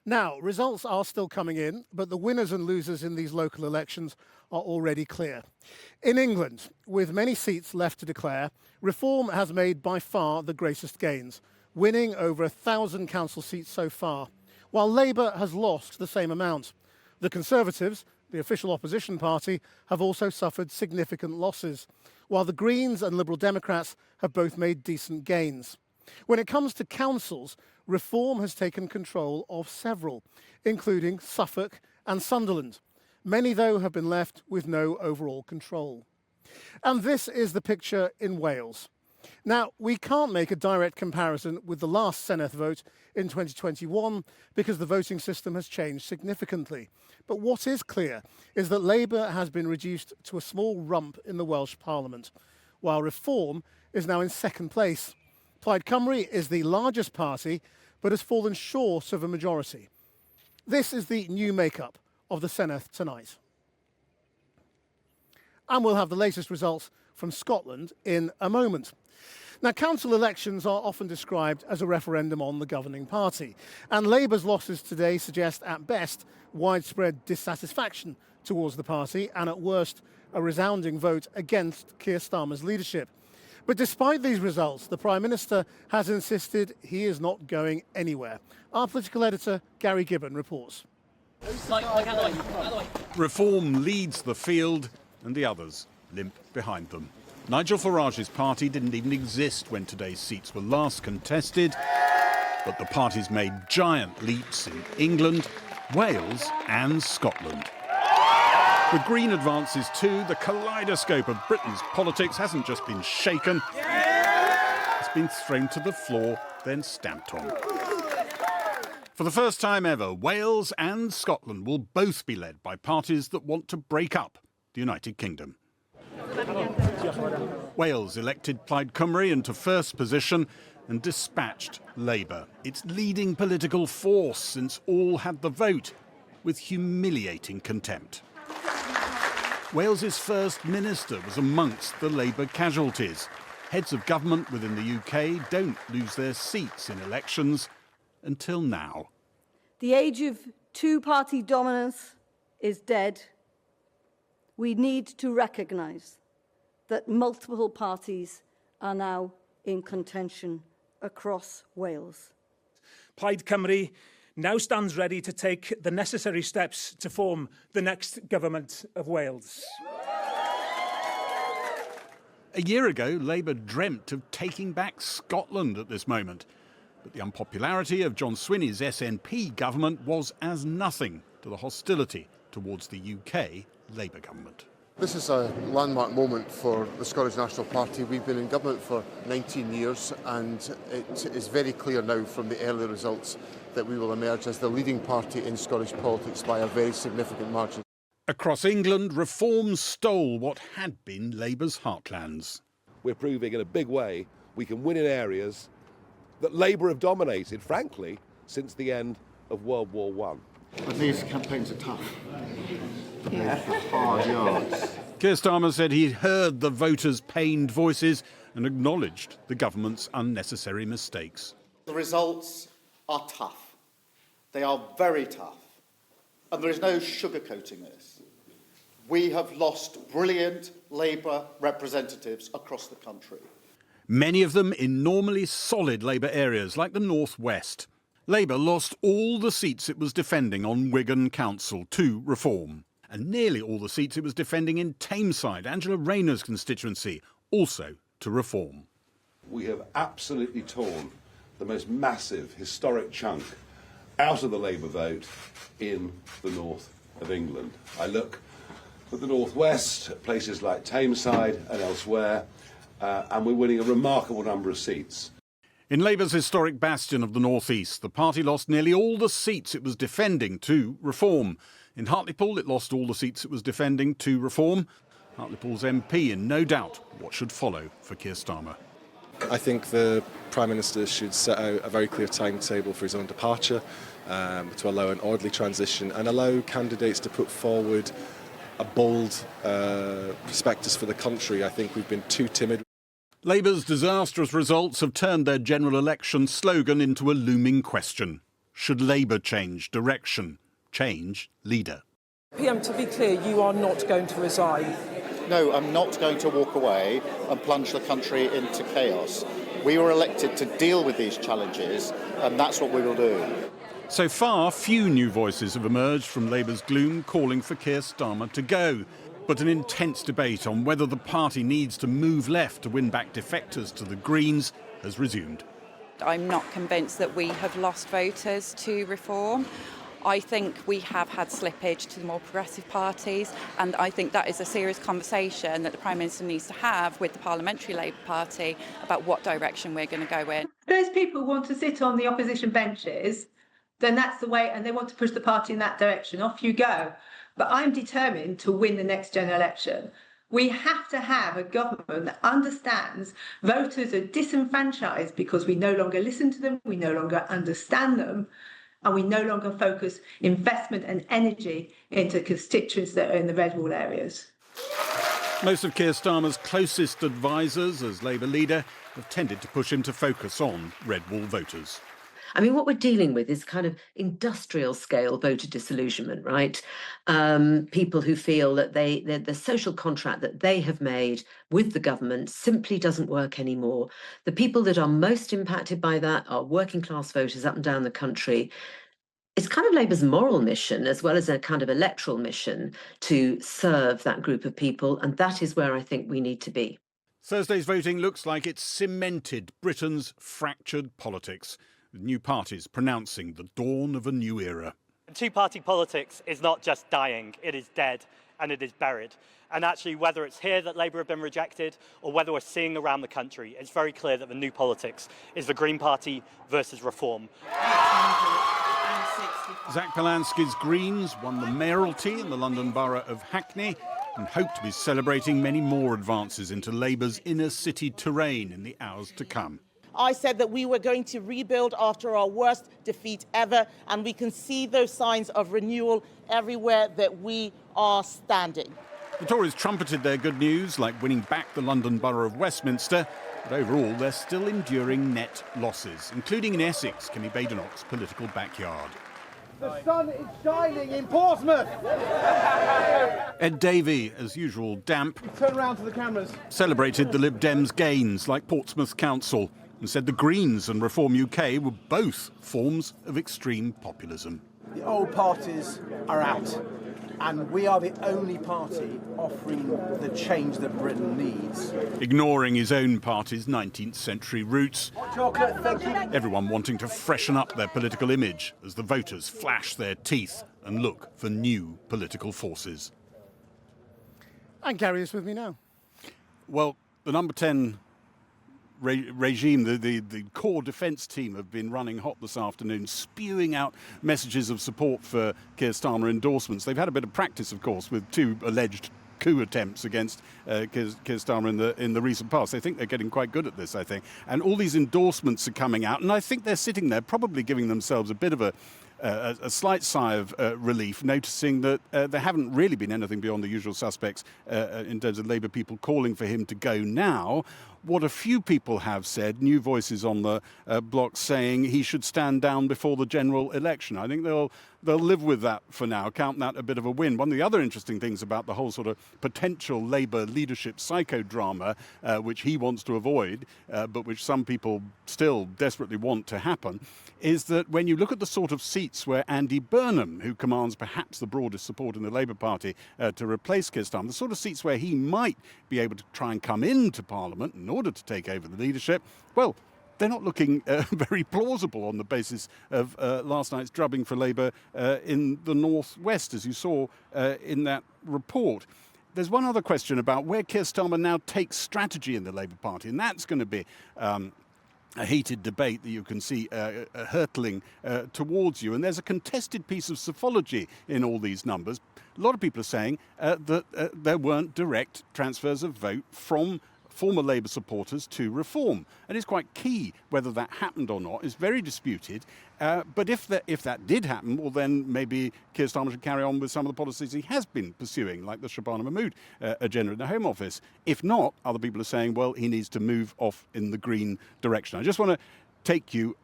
Now, results are still coming in, but the winners and losers in these local elections are already clear. In England, with many seats left to declare, Reform has made by far the greatest gains, winning over 1,000 council seats so far, while Labour has lost the same amount. The Conservatives, the official opposition party, have also suffered significant losses, while the Greens and Liberal Democrats have both made decent gains. When it comes to councils, Reform has taken control of several, including Suffolk and Sunderland. Many, though, have been left with no overall control. And this is the picture in Wales. Now, we can't make a direct comparison with the last Senedd vote in 2021 because the voting system has changed significantly. But what is clear is that Labour has been reduced to a small rump in the Welsh Parliament, while Reform is now in second place. Plaid Cymru is the largest party, but has fallen short of a majority. This is the new makeup of the Senedd tonight. And we'll have the latest results from Scotland in a moment. Now, council elections are often described as a referendum on the governing party, and Labour's losses today suggest, at best, widespread dissatisfaction towards the party, and at worst, a resounding vote against Keir Starmer's leadership. But despite these results, the Prime Minister has insisted he is not going anywhere. Our political editor, Gary Gibbon, reports. Reform leads the field and the others limp behind them. Nigel Farage's party didn't even exist when today's seats were last contested, but the party's made giant leaps in England, Wales and Scotland. With Green advances too, the kaleidoscope of Britain's politics hasn't just been shaken, it's been thrown to the floor, then stamped on. For the first time ever, Wales and Scotland will both be led by parties that want to break up the United Kingdom. Wales elected Plaid Cymru into first position and dispatched Labour, its leading political force since all had the vote, with humiliating contempt. Wales's First Minister was amongst the Labour casualties. Heads of government within the UK don't lose their seats in elections until now. The age of two-party dominance is dead. We need to recognise that multiple parties are now in contention across Wales. Plaid Cymru now stands ready to take the necessary steps to form the next government of Wales. A year ago, Labour dreamt of taking back Scotland at this moment. But the unpopularity of John Swinney's SNP government was as nothing to the hostility towards the UK Labour government. This is a landmark moment for the Scottish National Party. We've been in government for 19 years and it is very clear now from the early results that we will emerge as the leading party in Scottish politics by a very significant margin. Across England, Reform stole what had been Labour's heartlands. We're proving in a big way we can win in areas that Labour have dominated, frankly, since the end of World War I. But these campaigns are tough. They're hard yards. Keir Starmer said he'd heard the voters' pained voices and acknowledged the government's unnecessary mistakes. The results are tough. They are very tough. And there is no sugarcoating this. We have lost brilliant Labour representatives across the country. Many of them in normally solid Labour areas like the North West. Labour lost all the seats it was defending on Wigan Council to Reform, and nearly all the seats it was defending in Tameside, Angela Rayner's constituency, also to Reform. We have absolutely torn the most massive historic chunk out of the Labour vote in the north of England. I look at the North West, at places like Tameside and elsewhere, and we're winning a remarkable number of seats. In Labour's historic bastion of the North East, the party lost nearly all the seats it was defending to Reform. In Hartlepool, it lost all the seats it was defending to Reform. Hartlepool's MP in no doubt what should follow for Keir Starmer. I think the Prime Minister should set out a very clear timetable for his own departure, to allow an orderly transition and allow candidates to put forward a bold prospectus for the country. I think we've been too timid. Labour's disastrous results have turned their general election slogan into a looming question. Should Labour change direction, change leader? PM, to be clear, you are not going to resign. No, I'm not going to walk away and plunge the country into chaos. We were elected to deal with these challenges, and that's what we will do. So far, few new voices have emerged from Labour's gloom calling for Keir Starmer to go. But an intense debate on whether the party needs to move left to win back defectors to the Greens has resumed. I'm not convinced that we have lost voters to reform. I think we have had slippage to the more progressive parties, and I think that is a serious conversation that the Prime Minister needs to have with the Parliamentary Labour Party about what direction we're going to go in. Those people who want to sit on the opposition benches, then that's the way, and they want to push the party in that direction. Off you go. But I'm determined to win the next general election. We have to have a government that understands voters are disenfranchised because we no longer listen to them, we no longer understand them, and we no longer focus investment and energy into constituents that are in the red wall areas. Most of Keir Starmer's closest advisers as Labour leader have tended to push him to focus on red wall voters. I mean, what we're dealing with is kind of industrial scale voter disillusionment, right? People who feel that the social contract that they have made with the government simply doesn't work anymore. The people that are most impacted by that are working class voters up and down the country. It's kind of Labour's moral mission as well as a kind of electoral mission to serve that group of people. And that is where I think we need to be. Thursday's voting looks like it's cemented Britain's fractured politics, with new parties pronouncing the dawn of a new era. Two-party politics is not just dying, it is dead and it is buried. And actually, whether it's here that Labour have been rejected or whether we're seeing around the country, it's very clear that the new politics is the Green Party versus Reform. Zach Polanski's Greens won the mayoralty in the London borough of Hackney and hope to be celebrating many more advances into Labour's inner city terrain in the hours to come. I said that we were going to rebuild after our worst defeat ever, and we can see those signs of renewal everywhere that we are standing. The Tories trumpeted their good news, like winning back the London borough of Westminster, but overall they're still enduring net losses, including in Essex, Kenny Badenoch's political backyard. The sun is shining in Portsmouth! Ed Davey, as usual damp, Turn around to the cameras. celebrated the Lib Dems' gains, like Portsmouth Council, and said the Greens and Reform UK were both forms of extreme populism. The old parties are out, and we are the only party offering the change that Britain needs. Ignoring his own party's 19th century roots, Chocolate, thank you. everyone wanting to freshen up their political image as the voters flash their teeth and look for new political forces. And Gary is with me now. Well, the number 10 regime, the core defence team have been running hot this afternoon, spewing out messages of support for Keir Starmer endorsements. They've had a bit of practice, of course, with two alleged coup attempts against Keir Starmer in the recent past. They think they're getting quite good at this, I think. And all these endorsements are coming out, and I think they're sitting there probably giving themselves a bit of a slight sigh of relief, noticing that there haven't really been anything beyond the usual suspects in terms of Labour people calling for him to go now. What a few people have said, new voices on the block saying he should stand down before the general election. I think they'll live with that for now, count that a bit of a win. One of the other interesting things about the whole sort of potential Labour leadership psychodrama, which he wants to avoid, but which some people still desperately want to happen, is that when you look at the sort of seats where Andy Burnham, who commands perhaps the broadest support in the Labour Party to replace Keir Starmer, the sort of seats where he might be able to try and come into Parliament in order to take over the leadership, well, they're not looking very plausible on the basis of last night's drubbing for Labour in the North West, as you saw in that report. There's one other question about where Keir Starmer now takes strategy in the Labour Party, and that's going to be a heated debate that you can see hurtling towards you. And there's a contested piece of psephology in all these numbers. A lot of people are saying that there weren't direct transfers of vote from former Labour supporters to Reform. And it's quite key whether that happened or not. It's very disputed. But if that did happen, well, then maybe Keir Starmer should carry on with some of the policies he has been pursuing, like the Shabana Mahmood agenda in the Home Office. If not, other people are saying, well, he needs to move off in the green direction. I just want to take you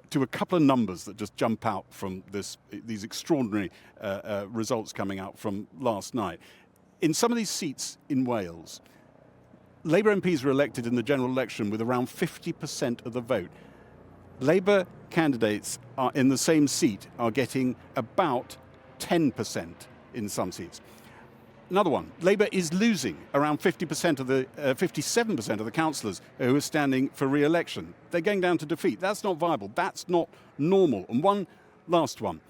to a couple of numbers that just jump out from these extraordinary results coming out from last night. In some of these seats in Wales, Labour MPs were elected in the general election with around 50% of the vote. Labour candidates are in the same seat are getting about 10% in some seats. Another one, Labour is losing around 57% of the councillors who are standing for re-election. They're going down to defeat. That's not viable. That's not normal. And one last one.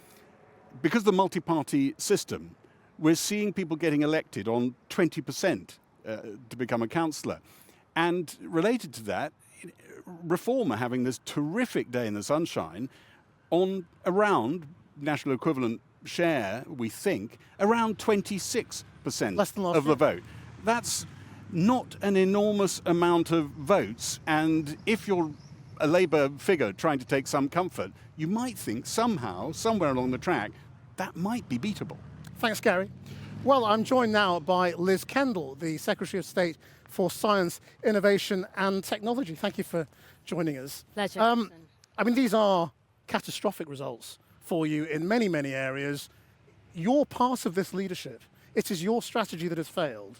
Because of the multi-party system, we're seeing people getting elected on 20% to become a councillor. And related to that, Reform are having this terrific day in the sunshine on around national equivalent share, we think, around 26% of the vote. That's not an enormous amount of votes, and if you're a Labour figure trying to take some comfort, you might think somehow, somewhere along the track, that might be beatable. Thanks, Gary. Well, I'm joined now by Liz Kendall, the Secretary of State for Science, Innovation and Technology. Thank you for joining us. Pleasure. I mean, these are catastrophic results for you in many, many areas. You're part of this leadership. It is your strategy that has failed.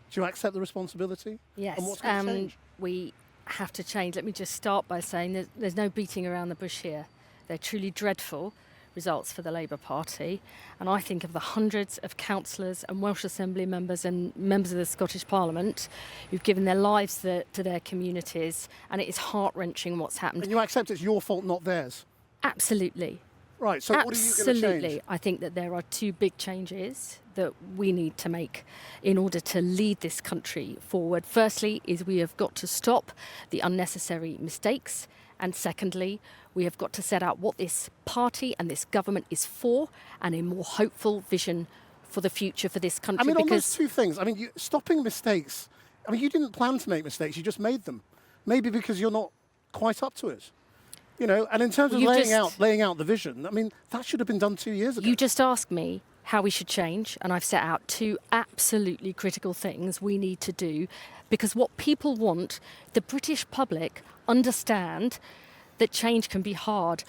Do you accept the responsibility? Yes. And what's going to change? We have to change. Let me just start by saying there's no beating around the bush here. They're truly dreadful results for the Labour Party. And I think of the hundreds of councillors and Welsh Assembly members and members of the Scottish Parliament who've given their lives to their communities, and it is heart-wrenching what's happened. And you accept it's your fault, not theirs? Absolutely. Right, so what are you going to change? Absolutely. I think that there are two big changes that we need to make in order to lead this country forward. Firstly, is we have got to stop the unnecessary mistakes. And secondly, we have got to set out what this party and this government is for and a more hopeful vision for the future for this country. I mean, on those two things, I mean, stopping mistakes, I mean, you didn't plan to make mistakes, you just made them. Maybe because you're not quite up to it. You know, and in terms of laying out the vision, I mean, that should have been done 2 years ago. You just asked me how we should change, and I've set out two absolutely critical things we need to do, because what people want, the British public understand that change can be hard.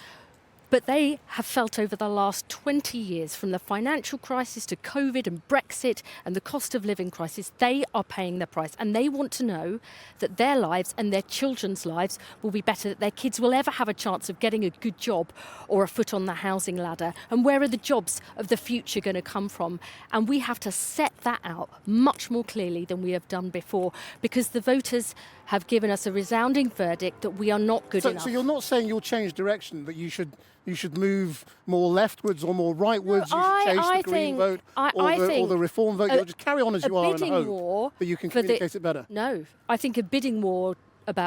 But they have felt over the last 20 years, from the financial crisis to COVID and Brexit and the cost of living crisis, they are paying the price. And they want to know that their lives and their children's lives will be better, that their kids will ever have a chance of getting a good job or a foot on the housing ladder. And where are the jobs of the future going to come from? And we have to set that out much more clearly than we have done before, because the voters have given us a resounding verdict that we are not good enough. So you're not saying you'll change direction, that you should move more leftwards or more rightwards, you should change the Green vote or the Reform vote, you'll just carry on as you are and hope that you can communicate it better? No, I think a bidding war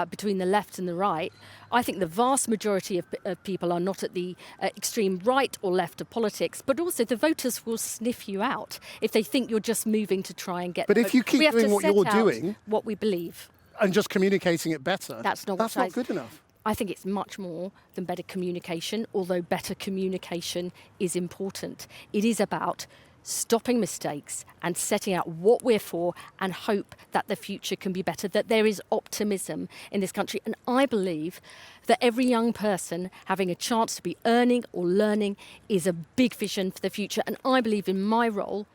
between the left and the right, I think the vast majority of people are not at the extreme right or left of politics, but also the voters will sniff you out if they think you're just moving to try and get. But if you keep doing what you're doing, what we believe, and just communicating it better, that's not good enough. I think it's much more than better communication, although better communication is important. It is about stopping mistakes and setting out what we're for and hope that the future can be better, that there is optimism in this country. And I believe that every young person having a chance to be earning or learning is a big vision for the future. And I believe in my role,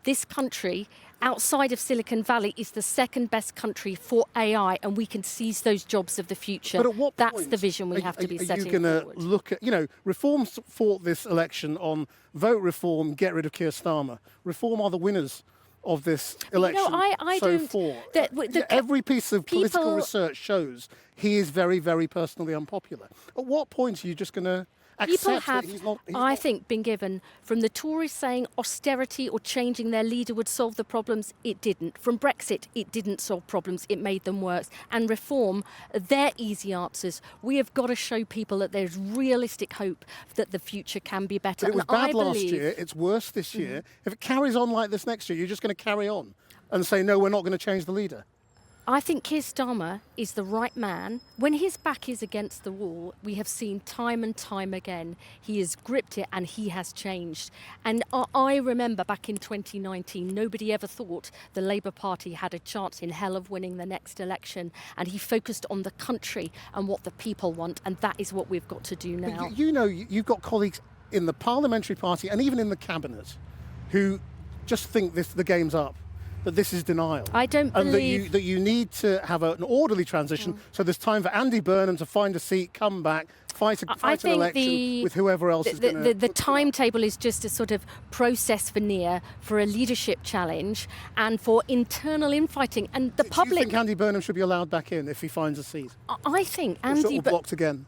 this country, outside of Silicon Valley, is the second best country for AI, and we can seize those jobs of the future. But at what That's point the vision we have to be setting forward. Are you going to look at, Reform fought this election on vote Reform, get rid of Keir Starmer. Reform are the winners of this election every piece of political research shows he is very, very personally unpopular. At what point are you just going to People have, I think, been given, from the Tories saying austerity or changing their leader would solve the problems, it didn't. From Brexit, it didn't solve problems, it made them worse. And Reform, they're easy answers. We have got to show people that there's realistic hope that the future can be better. But it was bad last year, it's worse this year. If it carries on like this next year, you're just going to carry on and say, no, we're not going to change the leader. I think Keir Starmer is the right man. When his back is against the wall, we have seen time and time again, he has gripped it and he has changed. And I remember back in 2019, nobody ever thought the Labour Party had a chance in hell of winning the next election. And he focused on the country and what the people want. And that is what we've got to do now. But you know, you've got colleagues in the parliamentary party and even in the cabinet who just think the game's up. That this is denial. I don't believe... And that you need to have an orderly transition, so there's time for Andy Burnham to find a seat, come back, fight an election with whoever else is going to... The timetable is just a sort of process veneer for a leadership challenge and for internal infighting. And the public... Do you think Andy Burnham should be allowed back in if he finds a seat? I think Andy... Or blocked again?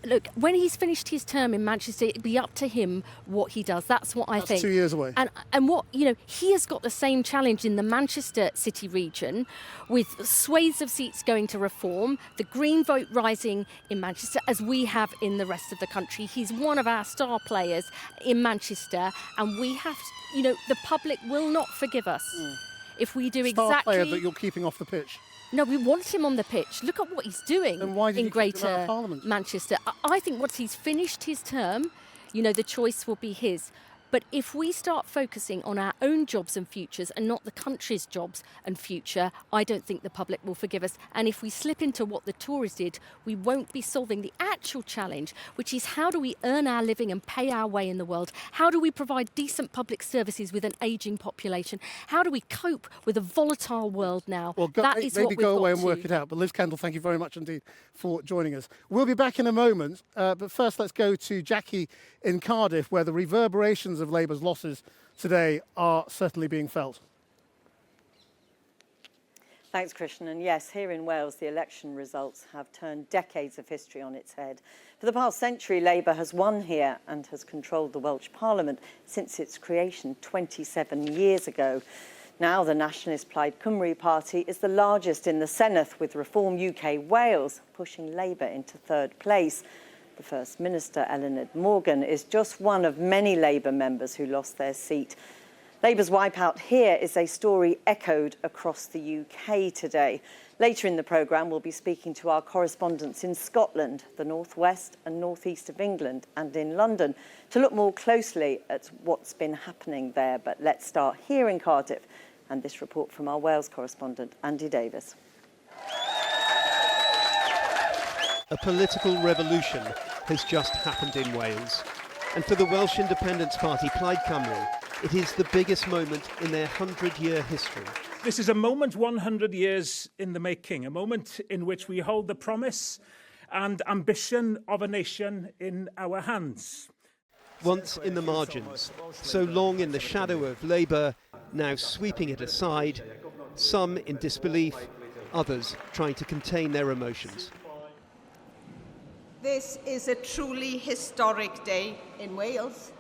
Look, when he's finished his term in Manchester, it'd be up to him what he does. That's what I think. That's 2 years away. And what, you know, he has got the same challenge in the Manchester City region, with swathes of seats going to Reform, the Green vote rising in Manchester as we have in the rest of the country. He's one of our star players in Manchester, and we have to, you know, the public will not forgive us if we do star exactly... player that you're keeping off the pitch. No, we want him on the pitch. Look at what he's doing in Greater Manchester. I think once he's finished his term, you know, the choice will be his. But if we start focusing on our own jobs and futures and not the country's jobs and future, I don't think the public will forgive us. And if we slip into what the Tories did, we won't be solving the actual challenge, which is how do we earn our living and pay our way in the world? How do we provide decent public services with an ageing population? How do we cope with a volatile world now? Well, maybe go away and work it out. But Liz Kendall, thank you very much indeed for joining us. We'll be back in a moment. But first, let's go to Jackie in Cardiff, where the reverberations of Labour's losses today are certainly being felt. Thanks, Christian. And yes, here in Wales, the election results have turned decades of history on its head. For the past century, Labour has won here and has controlled the Welsh Parliament since its creation 27 years ago. Now, the nationalist Plaid Cymru party is the largest in the Senedd, with Reform UK Wales pushing Labour into third place. The First Minister, Eleanor Morgan, is just one of many Labour members who lost their seat. Labour's wipeout here is a story echoed across the UK today. Later in the programme, we'll be speaking to our correspondents in Scotland, the northwest and northeast of England, and in London to look more closely at what's been happening there. But let's start here in Cardiff, and this report from our Wales correspondent, Andy Davis. A political revolution has just happened in Wales. And for the Welsh Independence Party, Plaid Cymru, it is the biggest moment in their 100-year history. This is a moment 100 years in the making, a moment in which we hold the promise and ambition of a nation in our hands. Once in the margins, so long in the shadow of Labour, now sweeping it aside, some in disbelief, others trying to contain their emotions. This is a truly historic day in Wales.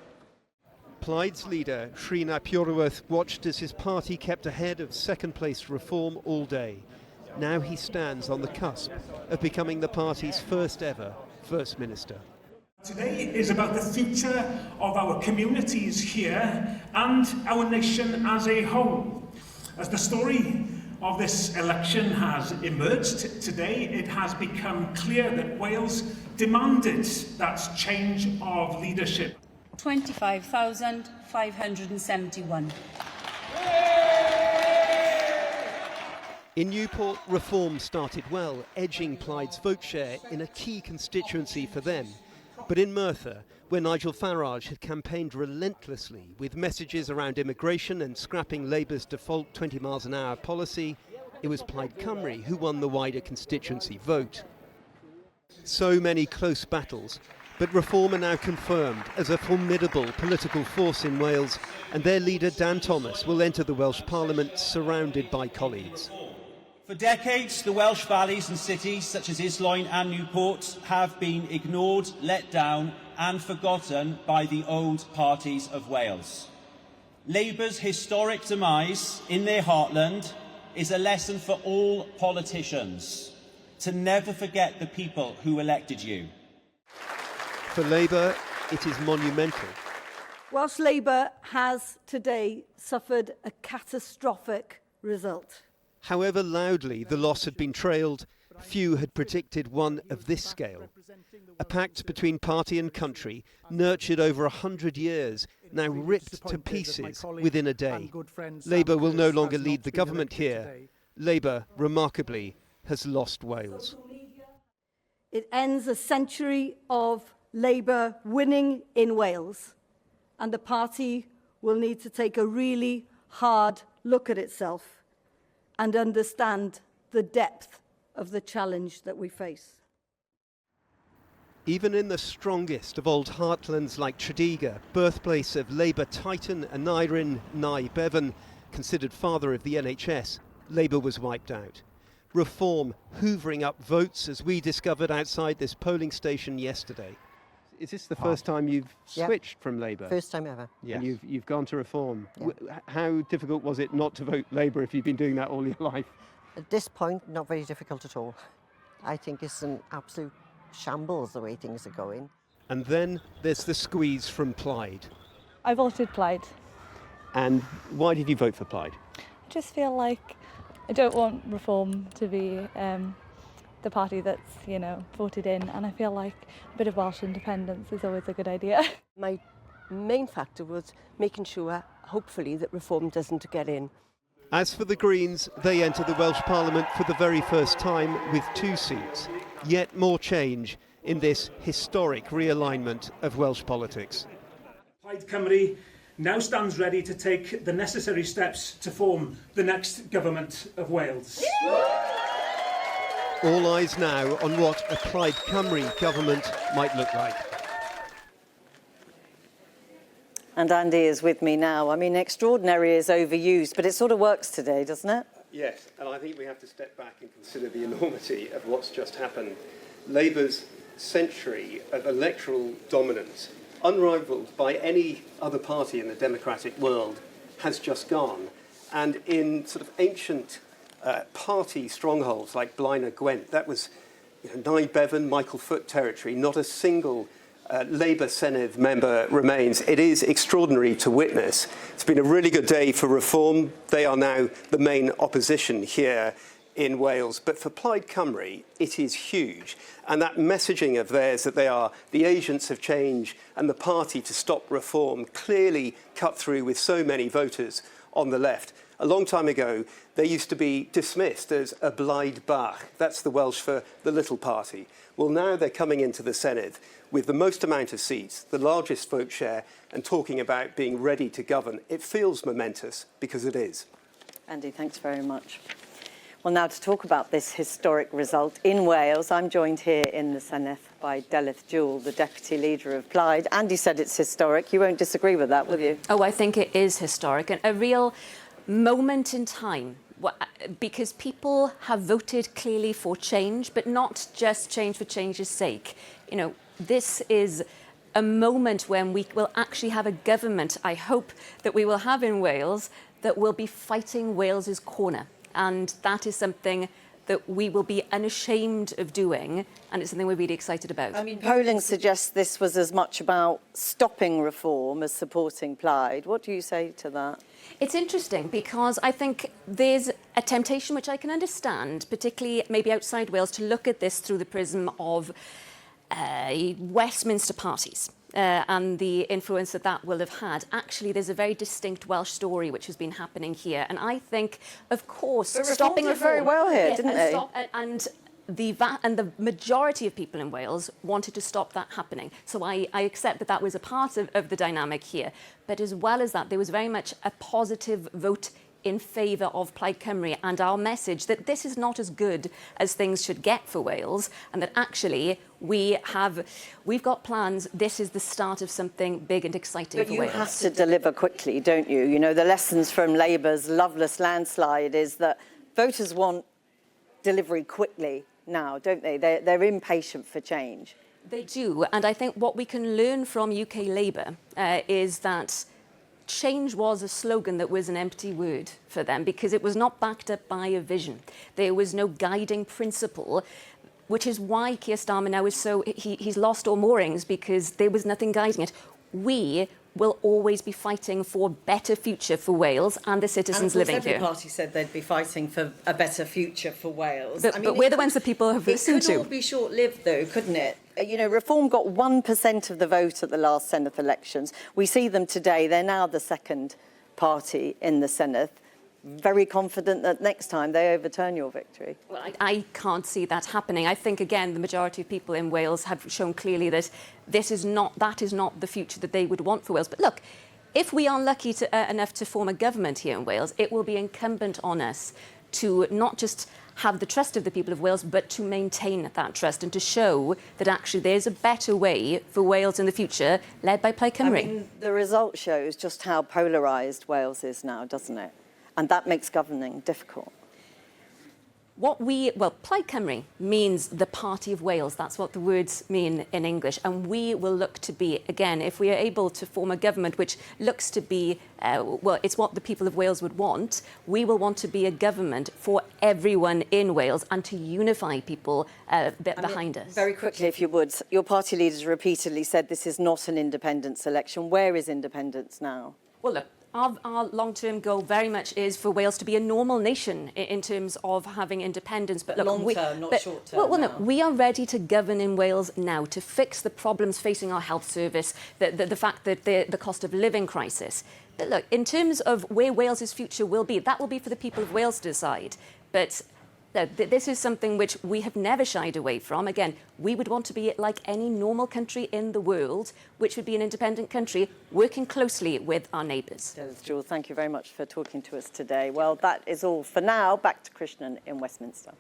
Plaid's leader, Srina Purworth, watched as his party kept ahead of second-place Reform all day. Now he stands on the cusp of becoming the party's first ever First Minister. Today is about the future of our communities here and our nation as a whole. As the story of this election has emerged today, it has become clear that Wales demanded that change of leadership. 25,571. In Newport, Reform started well, edging Plaid's vote share in a key constituency for them. But in Merthyr, where Nigel Farage had campaigned relentlessly with messages around immigration and scrapping Labour's default 20 miles an hour policy, it was Plaid Cymru who won the wider constituency vote. So many close battles, but Reform are now confirmed as a formidable political force in Wales, and their leader Dan Thomas will enter the Welsh Parliament surrounded by colleagues. For decades, the Welsh valleys and cities such as Islwyn and Newport have been ignored, let down and forgotten by the old parties of Wales. Labour's historic demise in their heartland is a lesson for all politicians to never forget the people who elected you. For Labour, it is monumental. Welsh Labour has today suffered a catastrophic result. However loudly the loss had been trailed, few had predicted one of this scale. A pact between party and country, nurtured over 100 years, now ripped to pieces within a day. Labour will no longer lead the government here. Labour, remarkably, has lost Wales. It ends a century of Labour winning in Wales, and the party will need to take a really hard look at itself and understand the depth of the challenge that we face. Even in the strongest of old heartlands like Tredegar, birthplace of Labour titan Aneurin Nye Bevan, considered father of the NHS, Labour was wiped out. Reform hoovering up votes, as we discovered outside this polling station yesterday. Is this the first time you've switched from Labour? First time ever. Yes. And you've gone to Reform. Yeah. How difficult was it not to vote Labour if you've been doing that all your life? At this point, not very difficult at all. I think it's an absolute shambles the way things are going. And then there's the squeeze from Plaid. I voted Plaid. And why did you vote for Plaid? I just feel like I don't want Reform to be the party that's, voted in, and I feel like a bit of Welsh independence is always a good idea. My main factor was making sure, hopefully, that Reform doesn't get in. As for the Greens, they enter the Welsh Parliament for the very first time with 2 seats. Yet more change in this historic realignment of Welsh politics. Plaid Cymru now stands ready to take the necessary steps to form the next government of Wales. All eyes now on what a Plaid Cymru government might look like. And Andy is with me now. I mean, extraordinary is overused, but it sort of works today, doesn't it? Yes, and I think we have to step back and consider the enormity of what's just happened. Labour's century of electoral dominance, unrivalled by any other party in the democratic world, has just gone. And in sort of ancient party strongholds like Blaenau Gwent, that was Nye Bevan, Michael Foot territory, not a single Labour Senedd member remains. It is extraordinary to witness. It's been a really good day for Reform. They are now the main opposition here in Wales. But for Plaid Cymru, it is huge. And that messaging of theirs that they are the agents of change and the party to stop Reform clearly cut through with so many voters on the left. A long time ago, they used to be dismissed as a Blaid Bach. That's the Welsh for the little party. Well, now they're coming into the Senedd with the most amount of seats, the largest vote share, and talking about being ready to govern. It feels momentous because it is. Andy, thanks very much. Well, now to talk about this historic result in Wales, I'm joined here in the Senedd by Delyth Jewell, the Deputy Leader of Plaid. Andy said it's historic. You won't disagree with that, will you? Oh, I think it is historic and a real moment in time, because people have voted clearly for change, but not just change for change's sake. This is a moment when we will actually have a government, I hope, that we will have in Wales that will be fighting Wales's corner. And that is something that we will be unashamed of doing, and it's something we're really excited about. I mean, polling suggests this was as much about stopping Reform as supporting Plaid. What do you say to that? It's interesting because I think there's a temptation, which I can understand, particularly maybe outside Wales, to look at this through the prism of Westminster parties and the influence that that will have had. Actually, there's a very distinct Welsh story which has been happening here. And I think, of course, stopping Reform did very well here, didn't they? And the majority of people in Wales wanted to stop that happening. So I accept that that was a part of the dynamic here. But as well as that, there was very much a positive vote in favour of Plaid Cymru and our message that this is not as good as things should get for Wales, and that actually we've got plans. This is the start of something big and exciting for Wales. You have to deliver quickly, don't you? The lessons from Labour's loveless landslide is that voters want delivery quickly now, don't they? They're impatient for change. They do, and I think what we can learn from UK Labour is that change was a slogan that was an empty word for them because it was not backed up by a vision. There was no guiding principle, which is why Keir Starmer now is he's lost all moorings because there was nothing guiding it. We will always be fighting for a better future for Wales and the citizens living every here. party said they'd be fighting for a better future for Wales. But we're the ones that people have listened to. It could all be short-lived, though, couldn't it? You know, Reform got 1% of the vote at the last Senedd elections. We see them today. They're now the second party in the Senedd. Very confident that next time they overturn your victory. Well, I can't see that happening. I think, again, the majority of people in Wales have shown clearly that that is not the future that they would want for Wales. But look, if we are lucky enough to form a government here in Wales, it will be incumbent on us to not just have the trust of the people of Wales, but to maintain that trust and to show that actually there's a better way for Wales in the future, led by Plaid Cymru. I mean, the result shows just how polarised Wales is now, doesn't it? And that makes governing difficult. Plaid Cymru means the Party of Wales. That's what the words mean in English. And we will look to be, again, if we are able to form a government which looks to be, it's what the people of Wales would want, we will want to be a government for everyone in Wales and to unify people behind us. Very quickly, if you would, your party leaders repeatedly said this is not an independence election. Where is independence now? Well, look. Our long-term goal very much is for Wales to be a normal nation in terms of having independence. But look, long-term, not short-term. Well, no, we are ready to govern in Wales now to fix the problems facing our health service, the fact that the cost of living crisis. But look, in terms of where Wales's future will be, that will be for the people of Wales to decide. But this is something which we have never shied away from. Again, we would want to be like any normal country in the world, which would be an independent country, working closely with our neighbours. Jules, thank you very much for talking to us today. Well, that is all for now. Back to Krishnan in Westminster.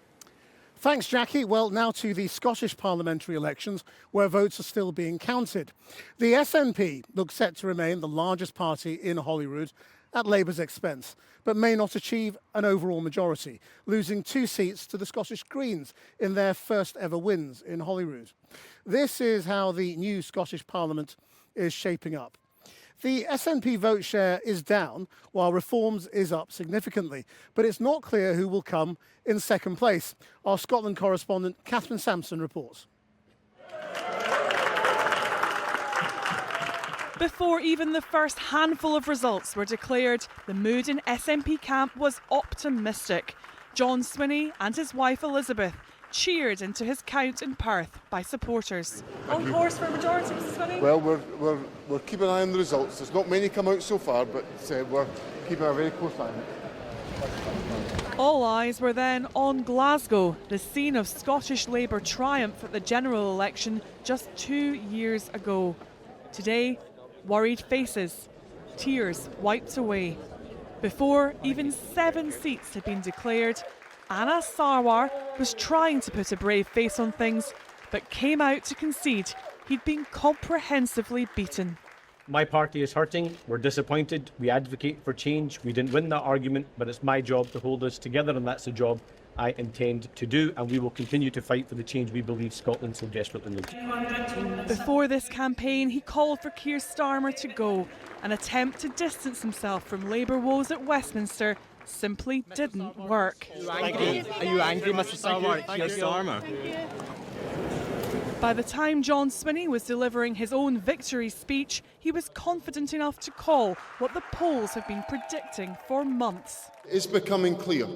Thanks, Jackie. Well, now to the Scottish parliamentary elections, where votes are still being counted. The SNP looks set to remain the largest party in Holyrood at Labour's expense, but may not achieve an overall majority, losing 2 seats to the Scottish Greens in their first ever wins in Holyrood. This is how the new Scottish Parliament is shaping up. The SNP vote share is down, while Reform's is up significantly, but it's not clear who will come in second place. Our Scotland correspondent Catherine Sampson reports. Before even the first handful of results were declared, the mood in SNP camp was optimistic. John Swinney and his wife Elizabeth cheered into his count in Perth by supporters. On course for a majority, Mrs. Swinney? Well, we're keeping an eye on the results. There's not many come out so far, but we're keeping a very close eye on it. All eyes were then on Glasgow, the scene of Scottish Labour triumph at the general election just 2 years ago. Today, worried faces, tears wiped away. Before even 7 seats had been declared, Anna Sarwar was trying to put a brave face on things, but came out to concede he'd been comprehensively beaten. My party is hurting, we're disappointed, we advocate for change, we didn't win that argument, but it's my job to hold us together, and that's the job I intend to do, and we will continue to fight for the change we believe Scotland so desperately needs. Before this campaign, he called for Keir Starmer to go. An attempt to distance himself from Labour woes at Westminster simply didn't work. Are you angry, Mr. Starmer, at Keir Starmer? By the time John Swinney was delivering his own victory speech, he was confident enough to call what the polls have been predicting for months. It's becoming clear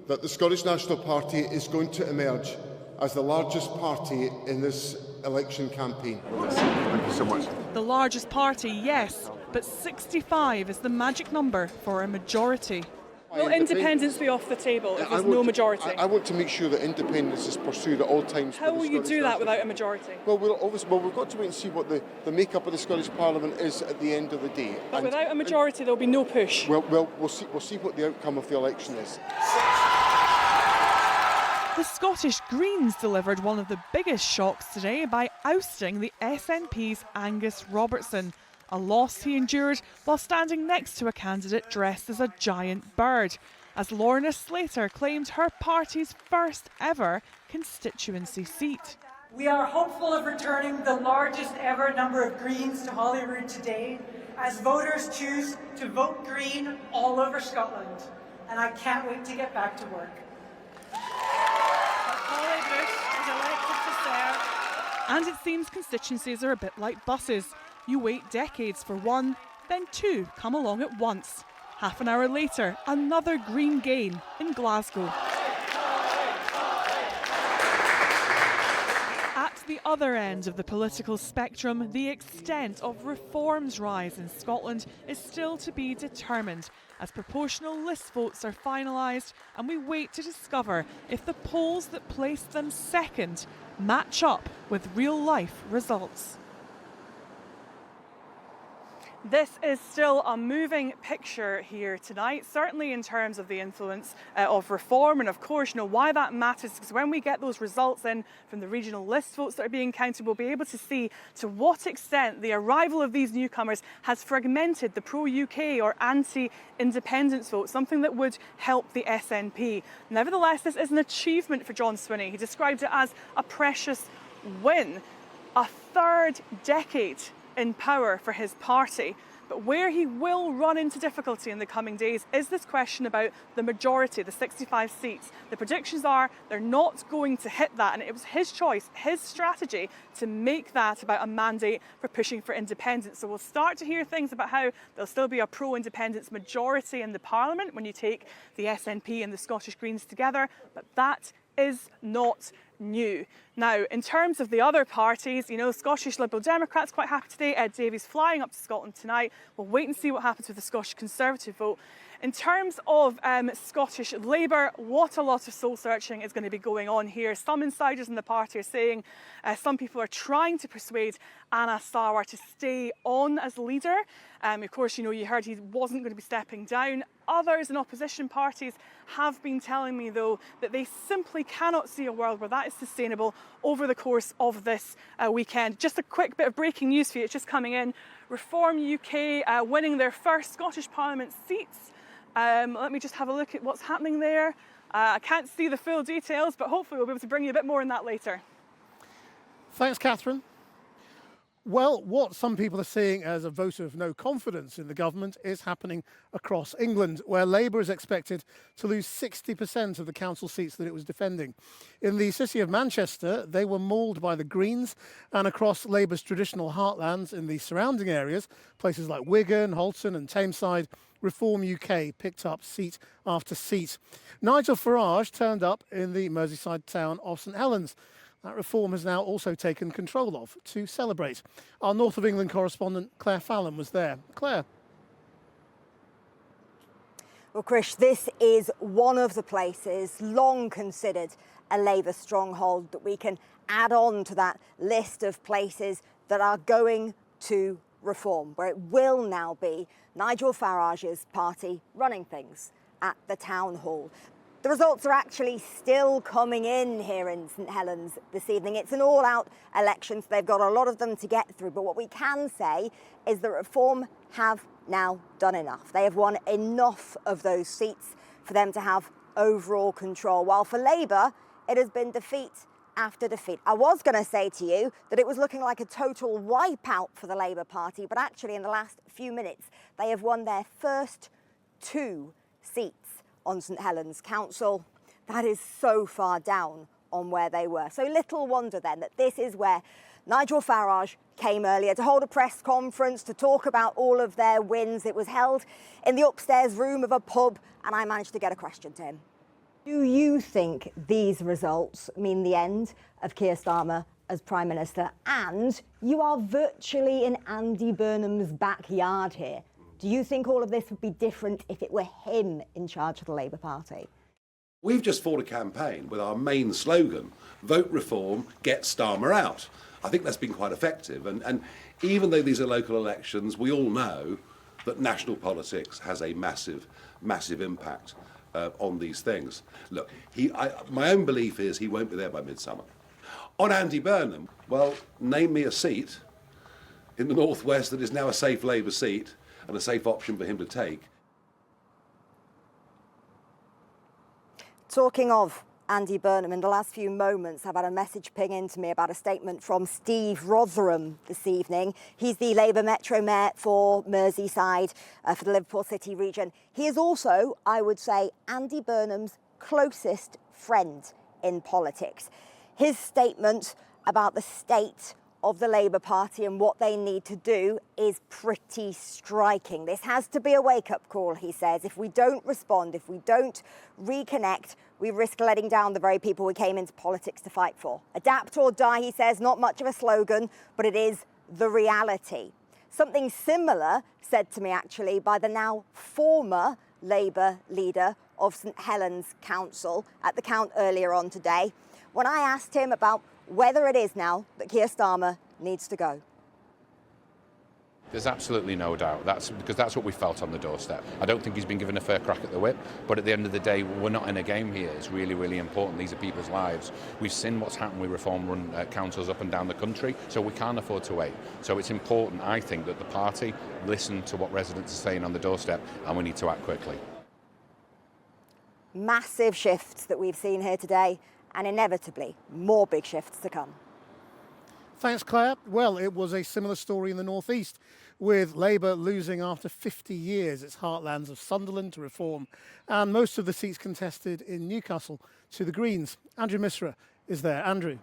that the Scottish National Party is going to emerge as the largest party in this election campaign. Thank you so much. The largest party, yes, but 65 is the magic number for a majority. Will independence be off the table if there's no majority? I want to make sure that independence is pursued at all times. How will you do that without a majority? Well, we've got to wait and see what the makeup of the Scottish Parliament is at the end of the day. But without a majority, there'll be no push. Well, we'll see what the outcome of the election is. The Scottish Greens delivered one of the biggest shocks today by ousting the SNP's Angus Robertson, a loss he endured while standing next to a candidate dressed as a giant bird, as Lorna Slater claimed her party's first ever constituency seat. We are hopeful of returning the largest ever number of Greens to Holyrood today, as voters choose to vote Green all over Scotland, and I can't wait to get back to work. And it seems constituencies are a bit like buses. You wait decades for one, then two come along at once. Half an hour later, another Green gain in Glasgow. At the other end of the political spectrum, the extent of Reform's rise in Scotland is still to be determined as proportional list votes are finalised and we wait to discover if the polls that placed them second match up with real-life results. This is still a moving picture here tonight, certainly in terms of the influence of Reform. And of course, you know why that matters, because when we get those results in from the regional list votes that are being counted, we'll be able to see to what extent the arrival of these newcomers has fragmented the pro-UK or anti-independence vote, something that would help the SNP. Nevertheless, this is an achievement for John Swinney. He described it as a precious win, a third decade in power for his party. But where he will run into difficulty in the coming days is this question about the majority, the 65 seats. The predictions are they're not going to hit that, and it was his choice, his strategy to make that about a mandate for pushing for independence. So we'll start to hear things about how there'll still be a pro-independence majority in the Parliament when you take the SNP and the Scottish Greens together, but that is not new. Now, in terms of the other parties, you know, Scottish Liberal Democrats quite happy today. Ed Davies flying up to Scotland tonight. We'll wait and see what happens with the Scottish Conservative vote. In terms of Scottish Labour, what a lot of soul searching is going to be going on here. Some insiders in the party are saying some people are trying to persuade Anna Sarwar to stay on as leader. Of course, you know, you heard he wasn't going to be stepping down. Others in opposition parties have been telling me, though, that they simply cannot see a world where that is sustainable over the course of this weekend. Just a quick bit of breaking news for you. It's just coming in. Reform UK winning their first Scottish Parliament seats. Let me just have a look at what's happening there. I can't see the full details, but hopefully we'll be able to bring you a bit more on that later. Thanks, Catherine. Well, what some people are seeing as a vote of no confidence in the government is happening across England, where Labour is expected to lose 60% of the council seats that it was defending. In the city of Manchester, they were mauled by the Greens, and across Labour's traditional heartlands in the surrounding areas, places like Wigan, Halton and Tameside, Reform UK picked up seat after seat. Nigel Farage turned up in the Merseyside town of St Helens. That Reform has now also taken control of to celebrate. Our North of England correspondent Claire Fallon was there. Claire. Well, Krish, this is one of the places long considered a Labour stronghold that we can add on to that list of places that are going to Reform, where it will now be Nigel Farage's party running things at the town hall. The results are actually still coming in here in St Helens this evening. It's an all-out election, so they've got a lot of them to get through. But what we can say is that Reform have now done enough. They have won enough of those seats for them to have overall control, while for Labour, it has been defeat after defeat. I was going to say to you that it was looking like a total wipeout for the Labour Party, but actually in the last few minutes, they have won their first 2 seats on St Helens Council. That is so far down on where they were. So little wonder then that this is where Nigel Farage came earlier to hold a press conference to talk about all of their wins. It was held in the upstairs room of a pub, and I managed to get a question to him. Do you think these results mean the end of Keir Starmer as Prime Minister? And you are virtually in Andy Burnham's backyard here. Do you think all of this would be different if it were him in charge of the Labour Party? We've just fought a campaign with our main slogan, vote Reform, get Starmer out. I think that's been quite effective. And even though these are local elections, we all know that national politics has a massive, massive impact on these things. Look, my own belief is he won't be there by midsummer. On Andy Burnham, well, name me a seat in the northwest that is now a safe Labour seat and a safe option for him to take. Talking of Andy Burnham, in the last few moments, I've had a message ping in to me about a statement from Steve Rotherham this evening. He's the Labour Metro Mayor for Merseyside, for the Liverpool City region. He is also, I would say, Andy Burnham's closest friend in politics. His statement about the state of the Labour Party and what they need to do is pretty striking. This has to be a wake-up call, he says. If we don't respond, if we don't reconnect, we risk letting down the very people we came into politics to fight for. Adapt or die, he says, not much of a slogan, but it is the reality. Something similar said to me, actually, by the now former Labour leader of St Helens Council at the count earlier on today, when I asked him about whether it is now that Keir Starmer needs to go. There's absolutely no doubt. That's what we felt on the doorstep. I don't think he's been given a fair crack at the whip, but at the end of the day, we're not in a game here. It's really, really important. These are people's lives. We've seen what's happened with reform-run councils up and down the country, so we can't afford to wait. So it's important, I think, that the party listen to what residents are saying on the doorstep, and we need to act quickly. Massive shifts that we've seen here today, and inevitably more big shifts to come. Thanks, Claire. Well, it was a similar story in the northeast, with Labour losing after 50 years its heartlands of Sunderland to Reform, and most of the seats contested in Newcastle to the Greens. Andrew Misra is there. Andrew.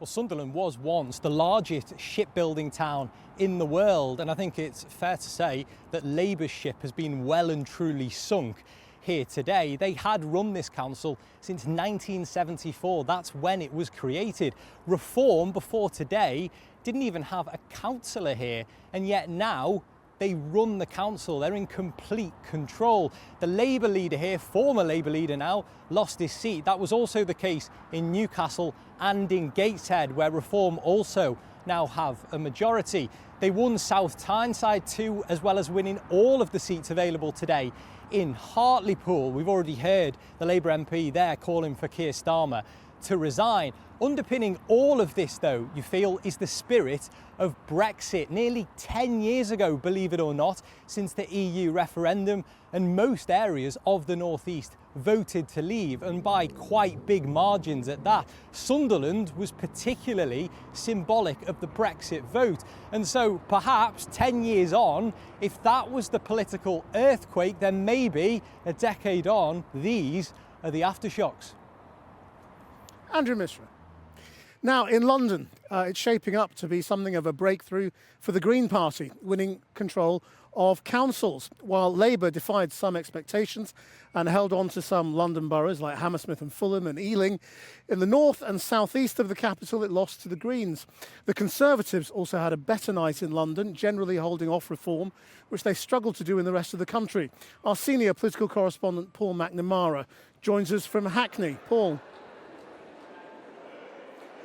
Well, Sunderland was once the largest shipbuilding town in the world, and I think it's fair to say that Labour's ship has been well and truly sunk here today. They had run this council since 1974. That's when it was created. Reform, before today, didn't even have a councillor here, and yet now they run the council. They're in complete control. The Labour leader here, former Labour leader now, lost his seat. That was also the case in Newcastle and in Gateshead, where Reform also now have a majority. They won South Tyneside too, as well as winning all of the seats available today in Hartlepool. We've already heard the Labour MP there calling for Keir Starmer to resign. Underpinning all of this, though, you feel, is the spirit of Brexit. Nearly 10 years ago, believe it or not, since the EU referendum, and most areas of the North East voted to leave, and by quite big margins at that. Sunderland was particularly symbolic of the Brexit vote. And so perhaps 10 years on, if that was the political earthquake, then maybe a decade on, these are the aftershocks. Andrew Misra. Now, in London, it's shaping up to be something of a breakthrough for the Green Party, winning control of councils, while Labour defied some expectations and held on to some London boroughs like Hammersmith and Fulham and Ealing. In the north and southeast of the capital, it lost to the Greens. The Conservatives also had a better night in London, generally holding off reform, which they struggled to do in the rest of the country. Our senior political correspondent, Paul McNamara, joins us from Hackney. Paul.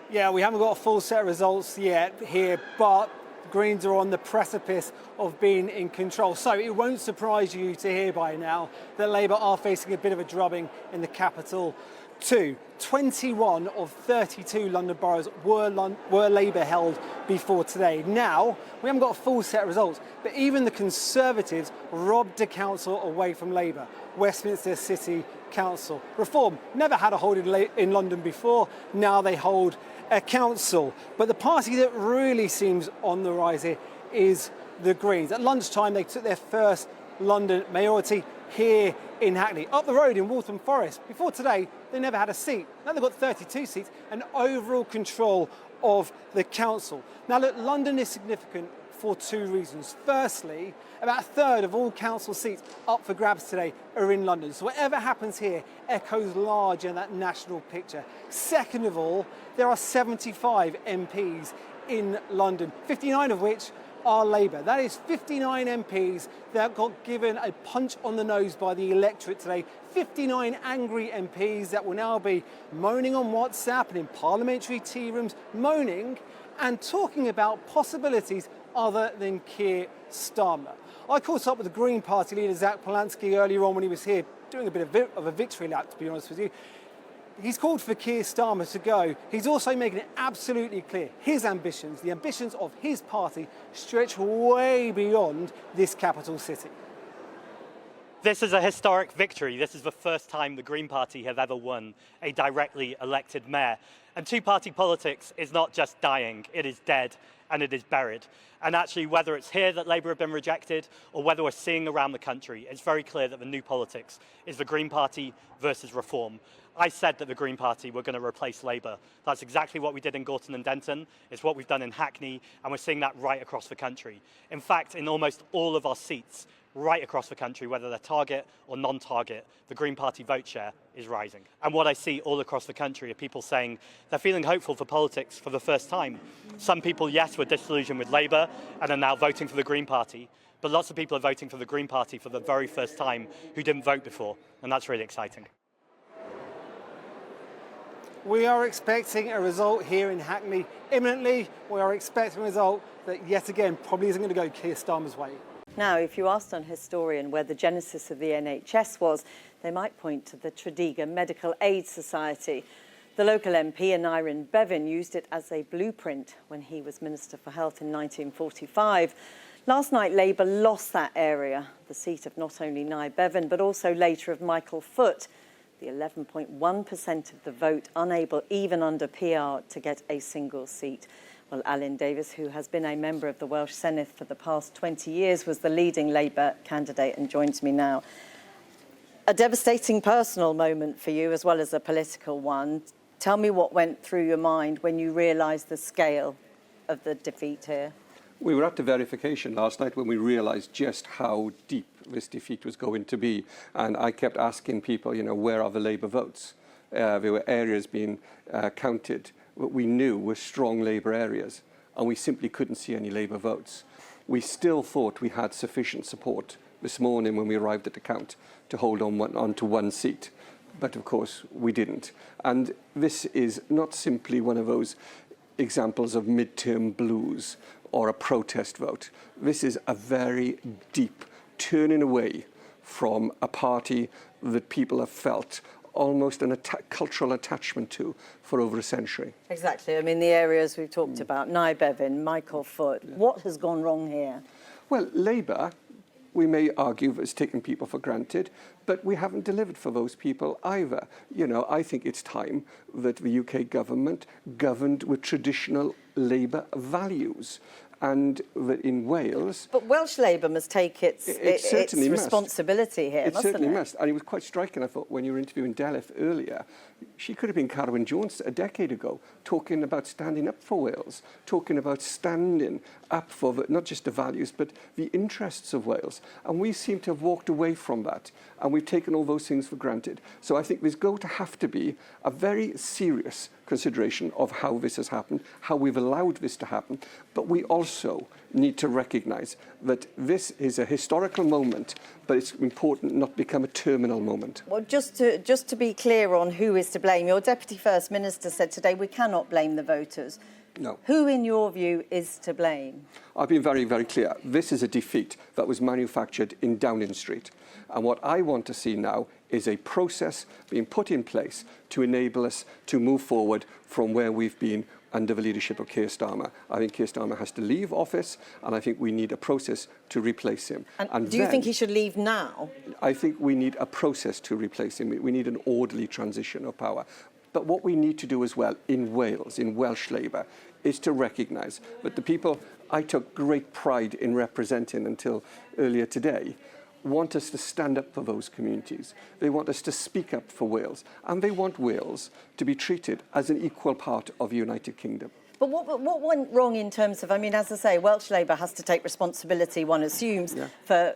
Yeah, we haven't got a full set of results yet here, but Greens are on the precipice of being in control. So it won't surprise you to hear by now that Labour are facing a bit of a drubbing in the capital too. 21 of 32 London boroughs were Labour held before today. Now, we haven't got a full set of results, but even the Conservatives robbed a council away from Labour. Westminster City Council. Reform never had a hold in London before. Now they hold a council. But the party that really seems on the rise here is the Greens. At lunchtime, they took their first London mayoralty here in Hackney. Up the road in Waltham Forest. Before today, they never had a seat. Now they've got 32 seats and overall control of the council. Now look, London is significant for two reasons. Firstly, about a third of all council seats up for grabs today are in London. So whatever happens here echoes large in that national picture. Second of all, there are 75 MPs in London, 59 of which are Labour. That is 59 MPs that got given a punch on the nose by the electorate today. 59 angry MPs that will now be moaning on WhatsApp and in parliamentary tea rooms, moaning and talking about possibilities other than Keir Starmer. I caught up with the Green Party leader Zach Polanski earlier on when he was here doing a bit of a victory lap, to be honest with you. He's called for Keir Starmer to go. He's also making it absolutely clear his ambitions, the ambitions of his party, stretch way beyond this capital city. This is a historic victory. This is the first time the Green Party have ever won a directly elected mayor. And two-party politics is not just dying, it is dead and it is buried. And actually, whether it's here that Labour have been rejected or whether we're seeing around the country, it's very clear that the new politics is the Green Party versus Reform. I said that the Green Party were going to replace Labour. That's exactly what we did in Gorton and Denton. It's what we've done in Hackney, and we're seeing that right across the country. In fact, in almost all of our seats, right across the country, whether they're target or non-target, the Green Party vote share is rising. And what I see all across the country are people saying they're feeling hopeful for politics for the first time. Some people, yes, were disillusioned with Labour and are now voting for the Green Party, but lots of people are voting for the Green Party for the very first time who didn't vote before, and that's really exciting. We are expecting a result here in Hackney imminently. We are expecting a result that yet again probably isn't going to go Keir Starmer's way. Now, if you asked an historian where the genesis of the NHS was, they might point to the Tredegar Medical Aid Society. The local MP, Aneurin Bevan, used it as a blueprint when he was Minister for Health in 1945. Last night, Labour lost that area, the seat of not only Nye Bevan, but also later of Michael Foot, the 11.1% of the vote, unable, even under PR, to get a single seat. Well, Alan Davies, who has been a member of the Welsh Senedd for the past 20 years, was the leading Labour candidate and joins me now. A devastating personal moment for you as well as a political one. Tell me what went through your mind when you realised the scale of the defeat here. We were at the verification last night when we realised just how deep this defeat was going to be. And I kept asking people, you know, where are the Labour votes? There were areas being counted what we knew were strong Labour areas, and we simply couldn't see any Labour votes. We still thought we had sufficient support this morning when we arrived at the count to hold on to one seat, but of course we didn't. And this is not simply one of those examples of midterm blues or a protest vote. This is a very deep turning away from a party that people have felt almost a cultural attachment to for over a century. Exactly. I mean, the areas we've talked about, Nye Bevan, Michael Foot. What has gone wrong here? Well, Labour, we may argue, has taken people for granted, but we haven't delivered for those people either. You know, I think it's time that the UK government governed with traditional Labour values. And that in Wales... But Welsh Labour must take its responsibility here, mustn't it? It certainly must. And it was quite striking, I thought, when you were interviewing Delith earlier. She could have been Carwyn Jones a decade ago, talking about standing up for Wales, talking about standing up for not just the values, but the interests of Wales. And we seem to have walked away from that, and we've taken all those things for granted. So I think there's going to have to be a very serious consideration of how this has happened, how we've allowed this to happen, but we also need to recognise that this is a historical moment, but it's important not to become a terminal moment. Well, just to be clear on who is to blame, your Deputy First Minister said today we cannot blame the voters. No. Who, in your view, is to blame? I've been very, very clear. This is a defeat that was manufactured in Downing Street. And what I want to see now is a process being put in place to enable us to move forward from where we've been under the leadership of Keir Starmer. I think Keir Starmer has to leave office, and I think we need a process to replace him. And do you think he should leave now? I think we need a process to replace him. We need an orderly transition of power. But what we need to do as well in Wales, in Welsh Labour, is to recognise that the people I took great pride in representing until earlier today want us to stand up for those communities. They want us to speak up for Wales, and they want Wales to be treated as an equal part of the United Kingdom. But what went wrong in terms of, I mean, as I say, Welsh Labour has to take responsibility, one assumes, for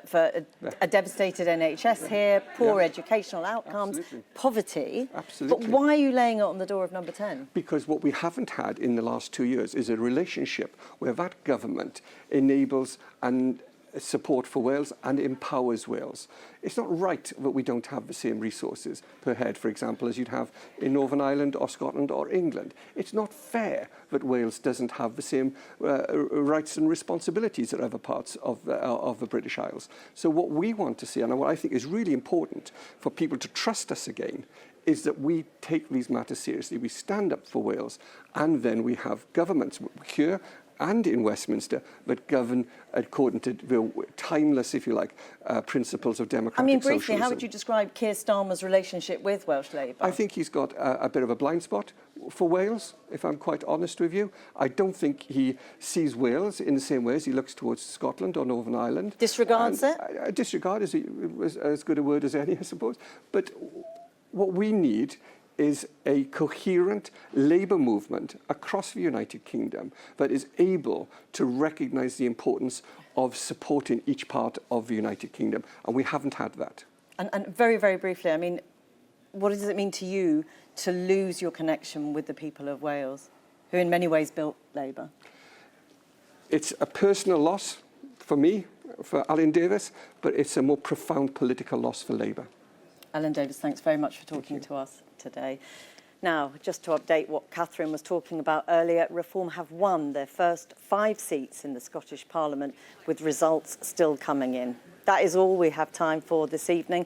a devastated NHS here, poor educational outcomes, poverty. Absolutely. But why are you laying it on the door of number 10? Because what we haven't had in the last 2 years is a relationship where that government enables and support for Wales and empowers Wales. It's not right that we don't have the same resources per head, for example, as you'd have in Northern Ireland or Scotland or England. It's not fair that Wales doesn't have the same rights and responsibilities that other parts of the British Isles. So what we want to see, and what I think is really important for people to trust us again, is that we take these matters seriously. We stand up for Wales, and then we have governments here and in Westminster that govern according to the timeless, if you like, principles of democratic socialism. I mean, briefly, how would you describe Keir Starmer's relationship with Welsh Labour? I think he's got a bit of a blind spot. for Wales, if I'm quite honest with you. I don't think he sees Wales in the same way as he looks towards Scotland or Northern Ireland. Disregards it? Disregard is as good a word as any, I suppose. But what we need is a coherent labour movement across the United Kingdom that is able to recognise the importance of supporting each part of the United Kingdom. And we haven't had that. And very, very briefly, I mean, what does it mean to you to lose your connection with the people of Wales, who in many ways built Labour? It's a personal loss for me, for Alan Davis, but it's a more profound political loss for Labour. Alan Davis, thanks very much for talking to us today. Now, just to update what Catherine was talking about earlier, Reform have won their first 5 seats in the Scottish Parliament, with results still coming in. That is all we have time for this evening.